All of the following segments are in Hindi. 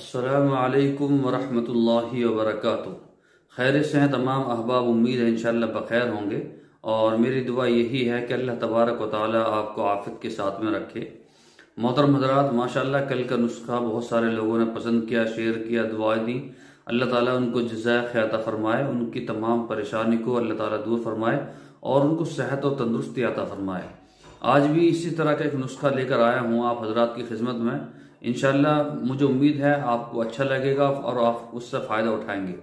अस्सलामु अलैकुम वरहमतुल्लाहि वबरकातुहू। खैर से हैं तमाम अहबाब, उम्मीद है इंशाअल्लाह बखैर होंगे। और मेरी दुआ यही है कि अल्लाह तबारक व तआला आपको आफियत के साथ में रखे। मोहतरम हज़रात, माशाअल्लाह कल का नुस्खा बहुत सारे लोगों ने पसंद किया, शेयर किया, दुआएं दी। अल्लाह ताला उनको जज़ाए खैर अता फरमाए, उनकी तमाम परेशानी को अल्लाह ताला दूर फरमाए और उनको सेहत और तंदुरुस्ती अता फरमाए। आज भी इसी तरह का एक नुस्खा लेकर आया हूँ आप हजरात की खिदमत में। इंशाल्लाह मुझे उम्मीद है आपको अच्छा लगेगा और आप उससे फ़ायदा उठाएंगे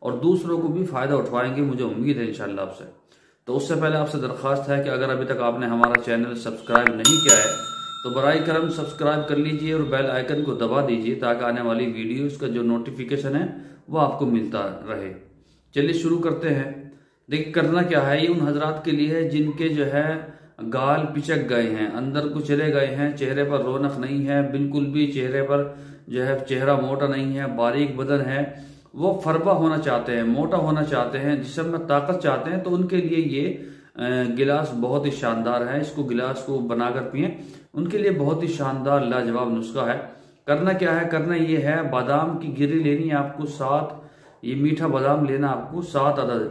और दूसरों को भी फ़ायदा उठवाएंगे, मुझे उम्मीद है इंशाल्लाह आपसे। तो उससे पहले आपसे दरख्वास्त है कि अगर अभी तक आपने हमारा चैनल सब्सक्राइब नहीं किया है तो बराए करम सब्सक्राइब कर लीजिए और बेल आइकन को दबा दीजिए ताकि आने वाली वीडियोज़ का जो नोटिफिकेशन है वो आपको मिलता रहे। चलिए शुरू करते हैं। देखिए करना क्या है, ये उन हजरात के लिए है जिनके जो है गाल पिचक गए हैं, अंदर को चले गए हैं, चेहरे पर रौनक नहीं है, बिल्कुल भी चेहरे पर जो है चेहरा मोटा नहीं है, बारीक बदन है, वो फरबा होना चाहते हैं, मोटा होना चाहते हैं, जिस्म में ताकत चाहते हैं, तो उनके लिए ये गिलास बहुत ही शानदार है। इसको गिलास को बनाकर पिए, उनके लिए बहुत ही शानदार लाजवाब नुस्खा है। करना क्या है, करना ये है, बादाम की गिरी लेनी है आपको 7, ये मीठा बादाम लेना आपको 7 अदद,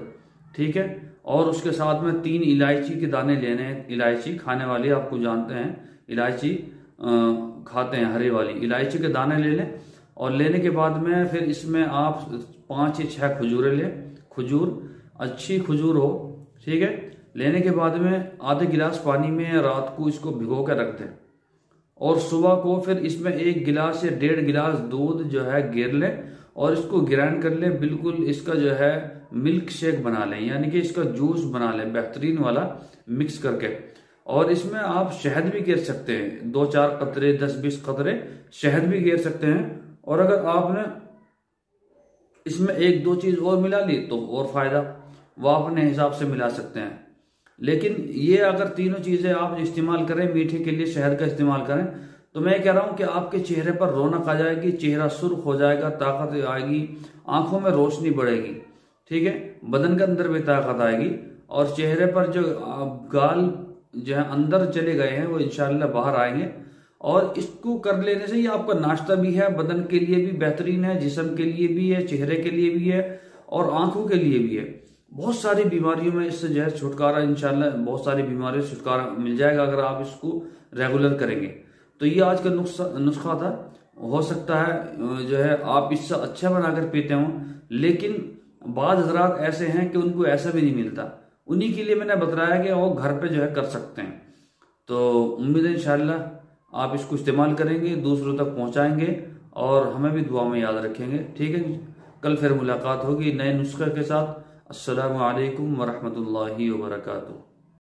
ठीक है। और उसके साथ में 3 इलायची के दाने लेने हैं। इलायची खाने वाली आपको जानते हैं, इलायची खाते हैं, हरे वाली इलायची के दाने ले लें। और लेने के बाद में फिर इसमें आप 5 या 6 खजूरें लें, खजूर अच्छी खजूर हो, ठीक है। लेने के बाद में आधे गिलास पानी में रात को इसको भिगो कर रख दें और सुबह को फिर इसमें 1 गिलास या 1.5 गिलास दूध जो है गिर लें और इसको ग्राइंड कर लें। बिल्कुल इसका जो है मिल्क शेक बना लें, यानी कि इसका जूस बना लें बेहतरीन वाला मिक्स करके। और इसमें आप शहद भी गिर सकते हैं, 2-4 कतरे, 10-20 कतरे शहद भी गिर सकते हैं। और अगर आपने इसमें 1-2 चीज और मिला ली तो और फायदा, वो अपने हिसाब से मिला सकते हैं। लेकिन ये अगर तीनों चीजें आप इस्तेमाल करें, मीठे के लिए शहद का इस्तेमाल करें, तो मैं कह रहा हूं कि आपके चेहरे पर रौनक आ जाएगी, चेहरा सुर्ख हो जाएगा, ताकत आएगी, आंखों में रोशनी बढ़ेगी, ठीक है, बदन के अंदर भी ताकत आएगी और चेहरे पर जो गाल जो है अंदर चले गए हैं वो इंशाल्लाह बाहर आएंगे। और इसको कर लेने से ये आपका नाश्ता भी है, बदन के लिए भी बेहतरीन है, जिस्म के लिए भी है, चेहरे के लिए भी है और आंखों के लिए भी है। बहुत सारी बीमारियों में इससे जो है छुटकारा, इंशाल्लाह बहुत सारी बीमारियों से छुटकारा मिल जाएगा अगर आप इसको रेगुलर करेंगे। तो ये आज का नुस्खा था। हो सकता है जो है आप इससे अच्छा बनाकर पीते हों, लेकिन बाद हजरात ऐसे हैं कि उनको ऐसा भी नहीं मिलता, उन्हीं के लिए मैंने बताया कि वो घर पे जो है कर सकते हैं। तो उम्मीद है इंशाल्लाह आप इसको इस्तेमाल करेंगे, दूसरों तक पहुंचाएंगे और हमें भी दुआ में याद रखेंगे, ठीक है। कल फिर मुलाकात होगी नए नुस्खे के साथ। अस्सलामु अलैकुम वरहमतुल्लाहि वबरकातुहू।